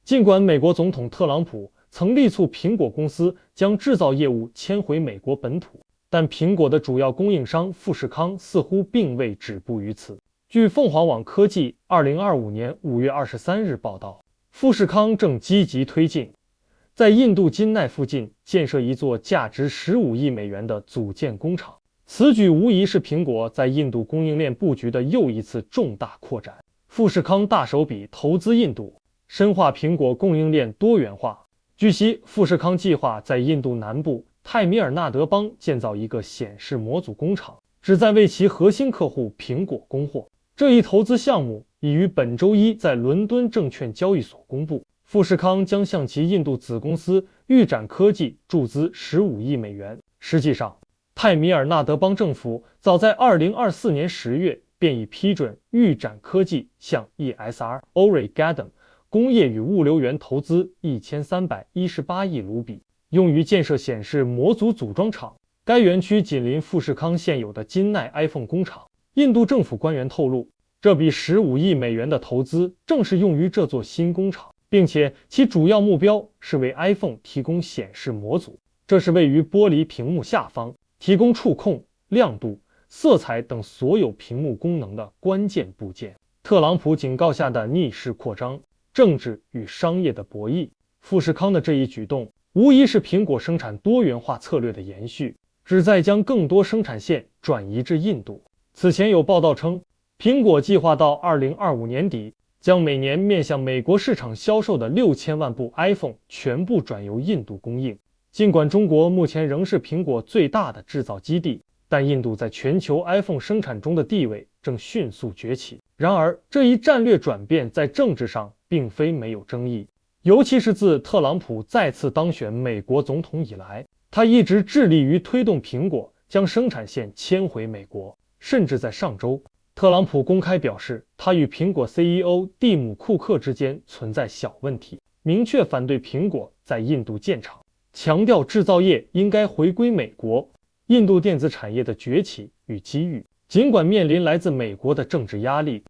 尽管美国总统特朗普曾力促苹果公司将制造业务迁回美国本土，但苹果的主要供应商富士康似乎并未止步于此。据凤凰网科技2025年5月23日报道，富士康正积极推进在印度金奈附近建设一座价值15亿美元的组件工厂。此举无疑是苹果在印度供应链布局的又一次重大扩展。富士康大手笔投资印度，深化苹果供应链多元化。据悉，富士康计划在印度南部泰米尔纳德邦建造一个显示模组工厂，旨在为其核心客户苹果供货。这一投资项目已于本周一在伦敦证券交易所公布。富士康将向其印度子公司预展科技注资15亿美元。实际上，泰米尔纳德邦政府早在2024年10月便已批准预展科技向 ESR Oregadam 工业与物流园投资1318亿卢比，用于建设显示模组组装厂。该园区紧邻富士康现有的金奈 iPhone 工厂。印度政府官员透露，这笔15亿美元的投资正是用于这座新工厂，并且其主要目标是为 iPhone 提供显示模组，这是位于玻璃屏幕下方，提供触控、亮度、色彩等所有屏幕功能的关键部件。特朗普警告下的逆势扩张，政治与商业的博弈。富士康的这一举动无疑是苹果生产多元化策略的延续，旨在将更多生产线转移至印度。此前有报道称，苹果计划到2025年底将每年面向美国市场销售的6000万部 iPhone 全部转由印度供应。尽管中国目前仍是苹果最大的制造基地，但印度在全球 iPhone 生产中的地位正迅速崛起。然而，这一战略转变在政治上并非没有争议，尤其是自特朗普再次当选美国总统以来，他一直致力于推动苹果将生产线迁回美国。甚至在上周，特朗普公开表示，他与苹果 CEO 蒂姆·库克之间存在小问题，明确反对苹果在印度建厂，强调制造业应该回归美国。印度电子产业的崛起与机遇，尽管面临来自美国的政治压力，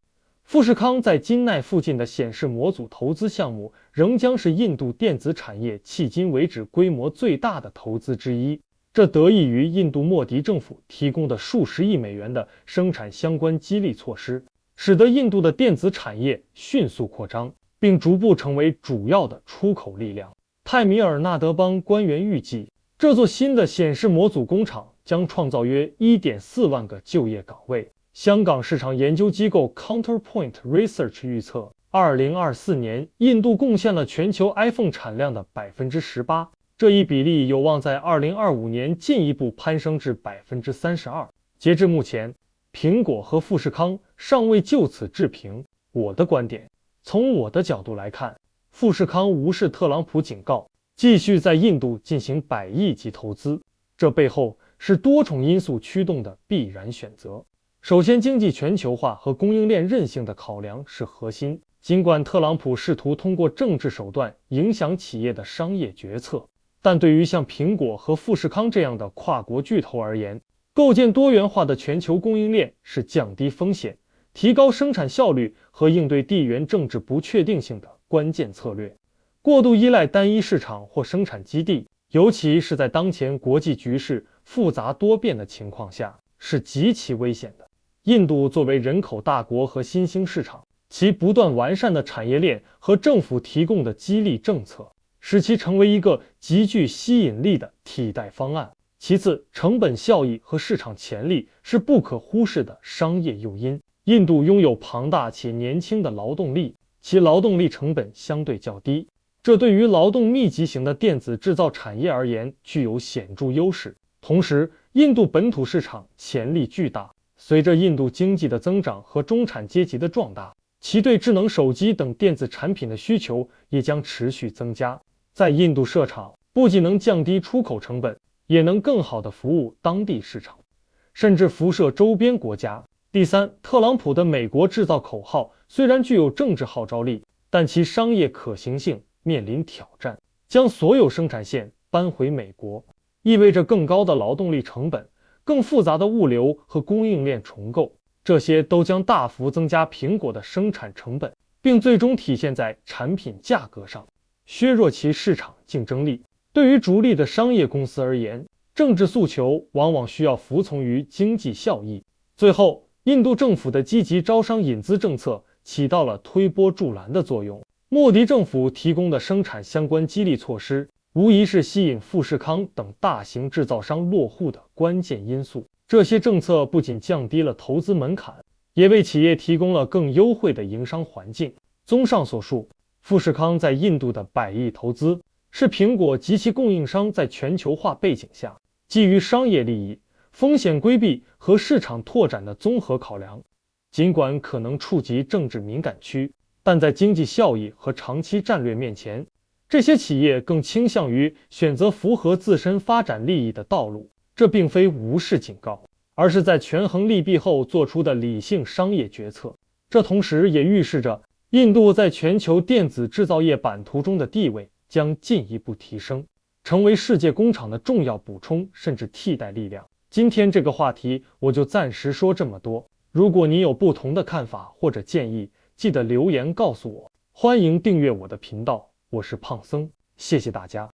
富士康在金奈附近的显示模组投资项目仍将是印度电子产业迄今为止规模最大的投资之一。这得益于印度莫迪政府提供的数十亿美元的生产相关激励措施，使得印度的电子产业迅速扩张，并逐步成为主要的出口力量。泰米尔纳德邦官员预计，这座新的显示模组工厂将创造约 1.4 万个就业岗位。香港市场研究机构 Counterpoint Research 预测，2024年印度贡献了全球 iPhone 产量的 18%。这一比例有望在2025年进一步攀升至 32%。截至目前，苹果和富士康尚未就此置评。我的观点，从我的角度来看，富士康无视特朗普警告，继续在印度进行100亿级投资，这背后是多重因素驱动的必然选择。首先，经济全球化和供应链韧性的考量是核心。尽管特朗普试图通过政治手段影响企业的商业决策，但对于像苹果和富士康这样的跨国巨头而言，构建多元化的全球供应链是降低风险、提高生产效率和应对地缘政治不确定性的关键策略。过度依赖单一市场或生产基地，尤其是在当前国际局势复杂多变的情况下，是极其危险的。印度作为人口大国和新兴市场，其不断完善的产业链和政府提供的激励政策，使其成为一个极具吸引力的替代方案。其次，成本效益和市场潜力是不可忽视的商业诱因。印度拥有庞大且年轻的劳动力，其劳动力成本相对较低，这对于劳动密集型的电子制造产业而言具有显著优势。同时，印度本土市场潜力巨大，随着印度经济的增长和中产阶级的壮大，其对智能手机等电子产品的需求也将持续增加。在印度设厂不仅能降低出口成本，也能更好地服务当地市场，甚至辐射周边国家。第三，特朗普的美国制造口号虽然具有政治号召力，但其商业可行性面临挑战。将所有生产线搬回美国，意味着更高的劳动力成本、更复杂的物流和供应链重构，这些都将大幅增加苹果的生产成本。并最终体现在产品价格上，削弱其市场竞争力。对于逐利的商业公司而言，政治诉求往往需要服从于经济效益。最后，印度政府的积极招商引资政策起到了推波助澜的作用。莫迪政府提供的生产相关激励措施，无疑是吸引富士康等大型制造商落户的关键因素。这些政策不仅降低了投资门槛，也为企业提供了更优惠的营商环境。综上所述，富士康在印度的100亿投资，是苹果及其供应商在全球化背景下，基于商业利益、风险规避和市场拓展的综合考量。尽管可能触及政治敏感区，但在经济效益和长期战略面前，这些企业更倾向于选择符合自身发展利益的道路。这并非无视警告，而是在权衡利弊后做出的理性商业决策。这同时也预示着印度在全球电子制造业版图中的地位将进一步提升，成为世界工厂的重要补充甚至替代力量。今天这个话题我就暂时说这么多，如果你有不同的看法或者建议，记得留言告诉我。欢迎订阅我的频道，我是胖僧，谢谢大家。